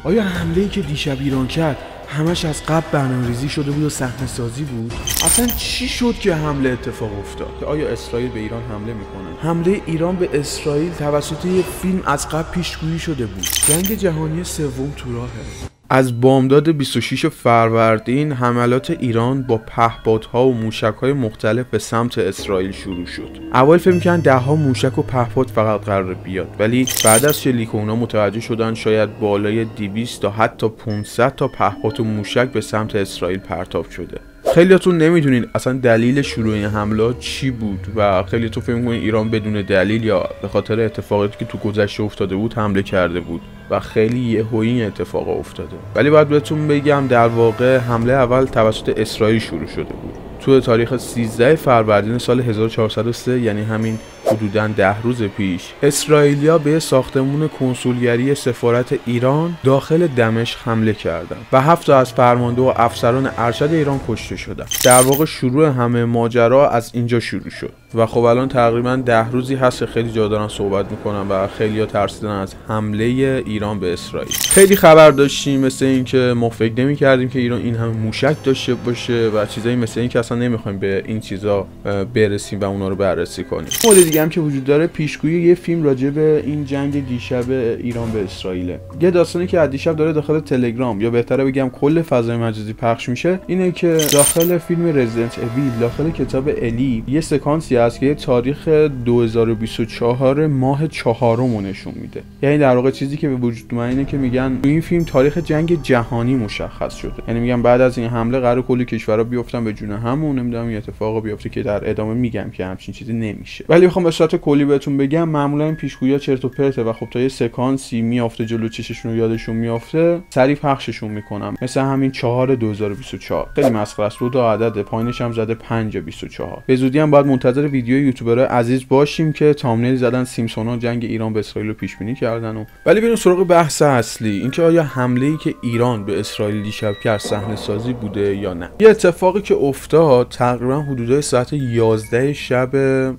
آیا حمله‌ای که دیشب ایران کرد همش از قبل برنامه‌ریزی شده بود و صحنه‌سازی بود؟ اصلا چی شد که حمله اتفاق افتاد؟ آیا اسرائیل به ایران حمله میکنه؟ حمله ایران به اسرائیل توسط یک فیلم از قبل پیشگویی شده بود. جنگ جهانی سوم تو راهه. از بامداد 26 فروردین حملات ایران با پهپادها و موشک‌های مختلف به سمت اسرائیل شروع شد. اول فکر می‌کردن ده‌ها موشک و پهپاد فقط قرار بیاد، ولی بعد از شلیک اونا متوجه شدن شاید بالای 200 تا حتی 500 تا پهپاد و موشک به سمت اسرائیل پرتاب شده. خیلیاتون نمیدونین اصلا دلیل شروع این حملات چی بود و خیلیاتون فکر می‌کنین ایران بدون دلیل یا به خاطر اتفاقاتی که تو گذشته افتاده بود حمله کرده بود و خیلی یهویی این اتفاق افتاده. ولی باید بهتون بگم در واقع حمله اول توسط اسرائیل شروع شده بود. تو تاریخ 13 فروردین سال 1403، یعنی همین حدوداً 10 روز پیش، اسرائیلیا به ساختمون کنسولگری سفارت ایران داخل دمشق حمله کردند و 7 تا از فرمانده و افسران ارشد ایران کشته شدند. در واقع شروع همه ماجرا از اینجا شروع شد و خب الان تقریباً 10 روزی هست خیلی جا دارن صحبت میکنن و خیلی‌ها ترسیدن از حمله ایران به اسرائیل. خیلی خبر داشتیم مثل اینکه ما فکر نمی‌کردیم که ایران این همه موشک داشته باشه و چیزایی مثل این که اصلا نمی‌خوایم به این چیزا برسیم و اونا رو بررسی کنیم. مورد دیگه هم که وجود داره پیشگویی یه فیلم راجع به این جنگ دیشب ایران به اسرائیل. یه داستانی که از دیشب داره داخل تلگرام یا بهتره بگم کل فضای مجازی پخش میشه اینه که داخل فیلم رزیدنت اویل، داخل کتاب الی، یه سکانسی هست که تاریخ 2024 ماه 4 نشون میده. یعنی در واقع چیزی که به وجود اومده اینه که میگن این فیلم تاریخ جنگ جهانی مشخص شده. یعنی میگن بعد از این حمله قرار کلی کشورها بیافتن به جون هم و نمیدونم این اتفاق بیفته که در ادامه میگم که همچین چیزی نمیشه. ولی میخوام به صورت کلی بهتون بگم معمولا این پیشگویی‌ها چرت و پرته و خب تا یه سکانسی میافته جلو چششون و یادشون میافته سریع پخششون میکنم. مثل همین 4/2024 خیلی مسخره است. 2 تا عدد پایینش هم زده 5/24. به زودی هم باید منتظر ویدیو یوتیوبرای عزیز باشیم که تامنیل زدن سیمسونا جنگ ایران به اسرائیل رو پیش بینی کردن. ولی بریم سراغ بحث اصلی، اینکه آیا حمله‌ای که ایران به اسرائیل دیشب کرد صحنه‌سازی بوده یا نه. یه اتفاقی که افتاد تقریبا حدود ساعت 11 شب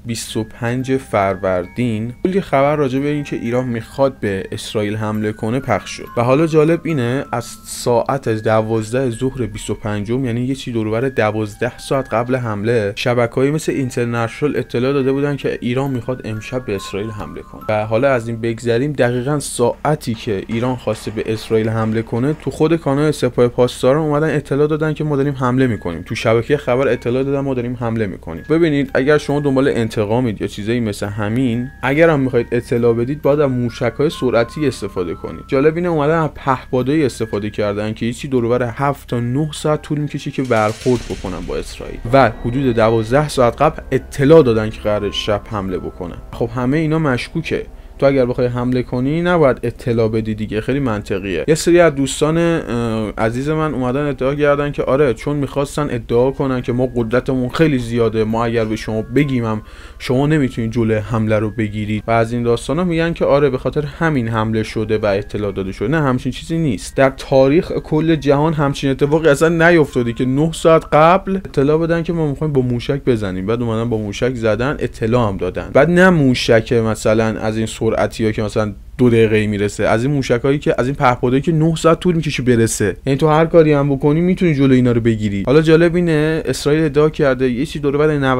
25 فروردین کلی خبر راجع به اینکه ایران میخواد به اسرائیل حمله کنه پخش شد و حالا جالب اینه از ساعت 12 ظهر 25 یعنی یه چی دور و بر 12 ساعت قبل حمله شبکه‌های مثل اینترنشنال اطلاع داده بودن که ایران میخواد امشب به اسرائیل حمله کنه. و حالا از این بگذریم دقیقاً ساعتی که ایران خواسته به اسرائیل حمله کنه تو خود کانال سپاه پاسداران اومدن اطلاع دادن که ما داریم حمله میکنیم. تو شبکه خبر اطلاع دادن ما داریم حمله میکنیم. ببینید اگر شما دنبال انتقامید یا چیزایی مثل همین، اگر هم میخواید اطلاع بدید باید از موشک‌های سرعتی استفاده کنید. جالب اینه اومدن از پهپادای استفاده کردن که هیچی دور و بر 7 تا 9 ساعت طول میکشه که برخورد بکنن با اسرائیل و حدود 12 ساعت قبل اطلاع دادن که قراره شب حمله بکنن. خب همه اینا مشکوکه. تو اگر بخوای حمله کنی نباید اطلاع بدی دیگه. خیلی منطقیه. یه سری از دوستان عزیز من اومدن ادعا کردن که آره چون میخواستن ادعا کنن که ما قدرتمون خیلی زیاده، ما اگر به شما بگیم هم شما نمیتونید جلوی حمله رو بگیرید و از این داستانا میگن که آره به خاطر همین حمله شده و اطلاع داده شده. نه همچین چیزی نیست. در تاریخ کل جهان همچین اتفاقی اصلا نیفتاده که 9 ساعت قبل اطلاع بدن که ما میخوایم با موشک بزنیم، بعد اومدن با موشک زدن، اطلاع هم دادن. بعد نه موشک مثلا از این سرعتیه که مثلا 2 دقیقه میرسه، از این موشکایی که از این پهپادایی که 9 ساعت طول میکشه برسه. یعنی تو هر کاری هم بکنی میتونی جلوی اینا رو بگیری. حالا جالب اینه اسرائیل ادعا کرده یه چیز دور و بر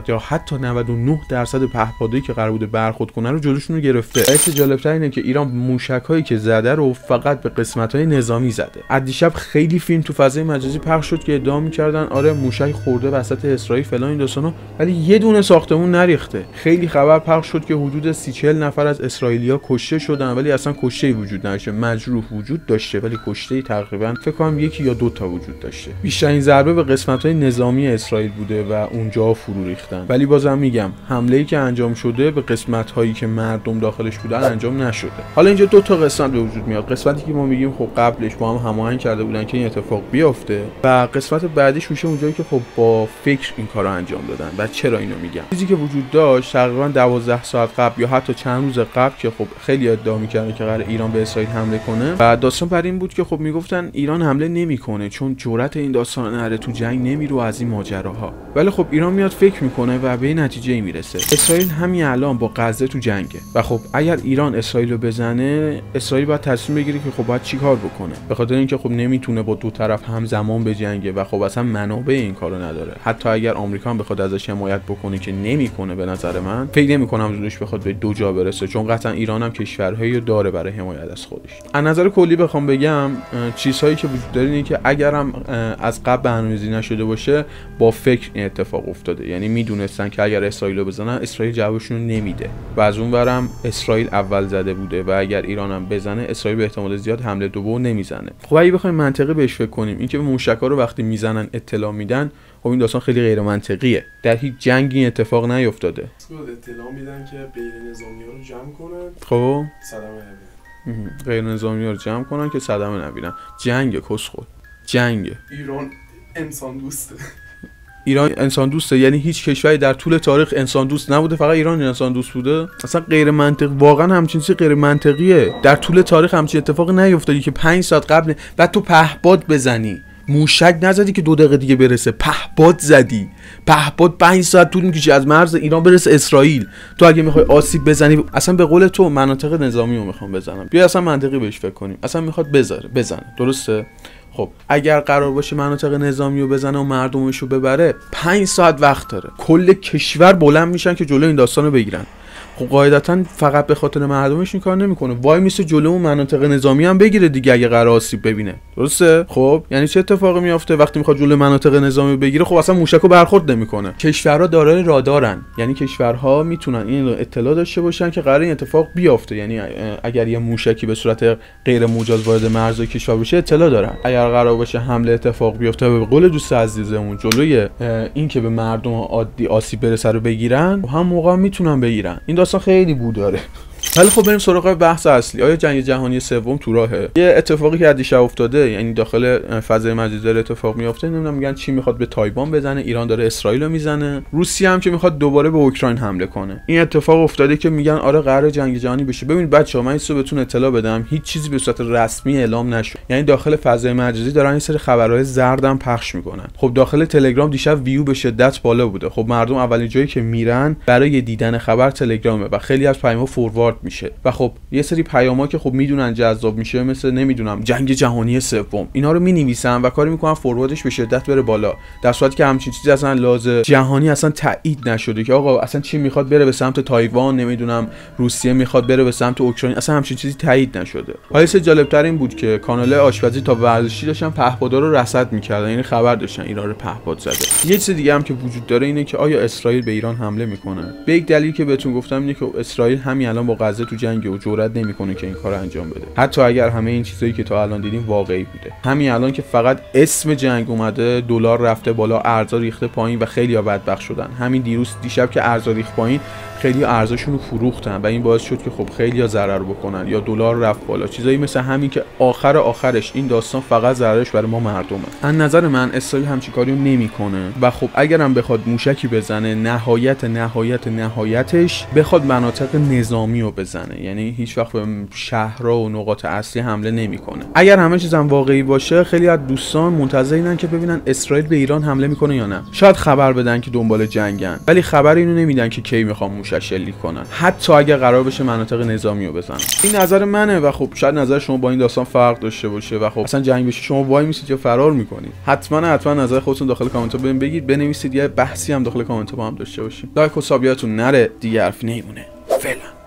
95% یا حتی 99% پهپادایی که قرار بوده برخورد کنن رو جلوشون رو گرفته. چیز جالب‌تر اینه که ایران موشکایی که زده رو فقط به قسمت‌های نظامی زده. از دیشب خیلی فیلم تو فضای مجازی پخش شد که ادعا می‌کردن آره موشک خورده وسط اسرائیل فلان این داستانا، ولی یه دونه ساختمون نریخته. خیلی خبر پخش شد که حدود 30-40 نفر از اسرائیلیا کشته شدن ولی اصلا کشته‌ای وجود نداشته. مجروح وجود داشته ولی کشته‌ای تقریبا فکر کنم 1 یا 2 تا وجود داشته. بیشترین ضربه به قسمت‌های نظامی اسرائیل بوده و اونجا فرو ریختن. ولی بازم میگم حمله‌ای که انجام شده به قسمت‌هایی که مردم داخلش بودن انجام نشده. حالا اینجا 2 تا قسمت به وجود میاد. قسمتی که ما میگیم خب قبلش با هم هماهنگ کرده بودن که این اتفاق بیفته و قسمت بعدیش میشه اونجایی که خب با فکر این کارو انجام دادن. و چرا اینو میگم؟ چیزی که وجود داشت تقریبا 12 ساعت قبل یا حتی چند روز قبل که خب خب خیلی ادعا می‌کردن که قرار ایران به اسرائیل حمله کنه و داستان بر این بود که خب میگفتن ایران حمله نمیکنه چون جرأت این داستان نره تو جنگ نمیره از این ماجراها. ولی خب ایران میاد فکر میکنه و به نتیجه میرسه اسرائیل همین الان با غزه تو جنگه و خب اگر ایران اسرائیل رو بزنه اسرائیل باید تصمیم بگیره که خب باید چیکار بکنه، به خاطر اینکه خب نمیتونه با دو طرف همزمان بجنگه و خب اصلا منابع این کارو نداره. حتی اگر آمریکا هم بخواد ازش حمایت بکنه که نمیکنه، به نظر من فکر نمیکنم زودش بخواد به دو جا برسه، چون قطعا ایران هم کشورهایی داره برای حمایت از خودش. از نظر کلی بخوام بگم چیزهایی که وجود داره اینه که اگرم از قبل برنامه‌ریزی نشده باشه با فکر این اتفاق افتاده، یعنی میدونستن که اگر اسرائیل رو بزنن اسرائیل جوابشون رو نمیده و از اون ورم اسرائیل اول زده بوده و اگر ایران هم بزنه اسرائیل به احتمال زیاد حمله دوم نمیزنه. خب اگه بخوایم منطقی بهش فکر کنیم، اینکه موشک‌ها رو وقتی میزنن اطلاع میدن، خب این داستان خیلی غیر منطقیه. در هیچ جنگی این اتفاق نیفتاده. اطلاع میدن که غیر نظامی‌ها رو جمع کنن، خب صدمه نبینن. غیر نظامی‌ها رو جمع کنن که صدمه نبینن. جنگ کسخل. جنگ. ایران انسان دوسته. ایران انسان دوسته، یعنی هیچ کشوری در طول تاریخ انسان دوست نبوده، فقط ایران انسان دوست بوده. اصلا غیر منطق، واقعا همچین چیزی غیر منطقیه. در طول تاریخ همچین اتفاقی نیفتاده که 5 ساعت قبل بعد تو پهپاد بزنی، موشک نزدی که 2 دقیقه دیگه برسه، پهپاد زدی. پهپاد 5 ساعت طول میکشه از مرز ایران برسه اسرائیل. تو اگه میخوای آسیب بزنی، اصلا به قول تو مناطق نظامی رو میخوام بزنم، بیا اصلا منطقی بهش فکر کنیم، اصلا میخواد بزنه، درسته؟ خب اگر قرار باشه مناطق نظامی رو بزنه و مردمش رو ببره 5 ساعت وقت داره، کل کشور بلند میشن که جلو این داستان رو بگیرن. خب قاعدتا فقط به خاطر مردمش این کار نمیکنه، وای میسه جلو اون مناطق نظامی هم بگیره دیگه اگه قرار آسیب ببینه، درسته؟ خب یعنی چه اتفاقی میافته وقتی میخواد جلو مناطق نظامی بگیره؟ خب اصلا موشکو برخورد نمیکنه. کشورها دارای رادارن، یعنی کشورها میتونن این اطلاع داشته باشن که قرار این اتفاق بیافته، یعنی اگر یه موشکی به صورت غیر مجاز وارد مرزهای کشور بشه اطلاع دارن. اگر قرار باشه حمله اتفاق بیفته، به قول دوست عزیزمون جلوی این که به مردم عادی آسیب برسه رو بگیرن، هم موقع میتونن بگیرن. این داستان خیلی بود داره. ولی خب بریم سراغ بحث اصلی. آیا جنگ جهانی سوم تو راهه؟ یه اتفاقی که دیشب افتاده، یعنی داخل فضای مجازی داره اتفاق میفته، نمیدونم میگن چی میخواد به تایوان بزنه، ایران داره اسرائیل رو میزنه، روسیه هم که میخواد دوباره به اوکراین حمله کنه. این اتفاق افتاده که میگن آره قراره جنگ جهانی بشه. ببینید بچه‌ها، من اینو بهتون اطلاع بدم، هیچ چیزی به صورت رسمی اعلام نشد. یعنی داخل فضای مجازی دارن این سری خبرهای زردم پخش میکنن. خب داخل تلگرام دیشب ویو به شدت بالا بوده. خب مردم اولین جایی که میرن برای دیدن خبر تلگرامه و خیلی از پیام‌ها فوروارد میشه. و خب یه سری پیام‌ها که خب میدونن جذاب میشه، مثل نمیدونم جنگ جهانی سوم، اینا رو مینویسن و کاری میکنن فورواردش به شدت بره بالا، در صورتی که همچین چیزی اصلا لازم جهانی اصلا تایید نشده که آقا اصلا چی میخواد بره به سمت تایوان، نمیدونم روسیه میخواد بره به سمت اوکراین، اصلا همچین چیزی تایید نشده. حالا چه جالب‌تر این بود که کانال آشپزی تا ورزشی داشتن پهپادا رو رصد میکردن، یعنی خبر داشتن ایران رو پهپاد زده. یه چیز دیگه هم که وجود داره اینه که آیا اسرائیل به ایران حمله میکنه؟ به یک دلیلی که بهتون گفتم اینه که اسرائیل همین الان با غزه تو جنگ و جرئت نمیکنه که این کارو انجام بده، حتی اگر همه این چیزایی که تا الان دیدیم واقعی بوده. همین الان که فقط اسم جنگ اومده، دلار رفته بالا، ارزا ریخته پایین و خیلی‌ها بدبخت شدن. همین دیشب که ارزا ریخت پایین، خیلی ارزششون رو فروختن و این باعث شد که خب خیلی‌ها ضرر بکنن یا دلار رفت بالا. چیزایی مثل همین که آخرش این داستان فقط ضررش برای ما مردمه. از نظر من اسرائیل همچین کاریو نمیکنه و خب اگرم بخواد موشکی بزنه، نهایتش بخواد مناطق نظامی رو بزنه، یعنی هیچ وقت به شهرها و نقاط اصلی حمله نمیکنه. اگر همه چیزم واقعی باشه، خیلی از دوستان منتظرینن که ببینن اسرائیل به ایران حمله میکنه یا نه. شاید خبر بدن که دنبال جنگن، ولی خبر اینو نمیدن که کی میخوام موشک شلیک کنن، حتی اگر قرار بشه مناطق نظامی رو بزنن. این نظر منه و خب شاید نظر شما با این داستان فرق داشته باشه و خب اصلا جنگ بشه شما وای میسید یا فرار میکنید. حتما نظر خودتون داخل کامنت ها بگید، بنویسید، یه بحثی هم داخل کامنت ها با هم داشته باشیم. لایک و سابسکرایبتون نره دیگه، حرفی نمیمونه. فعلا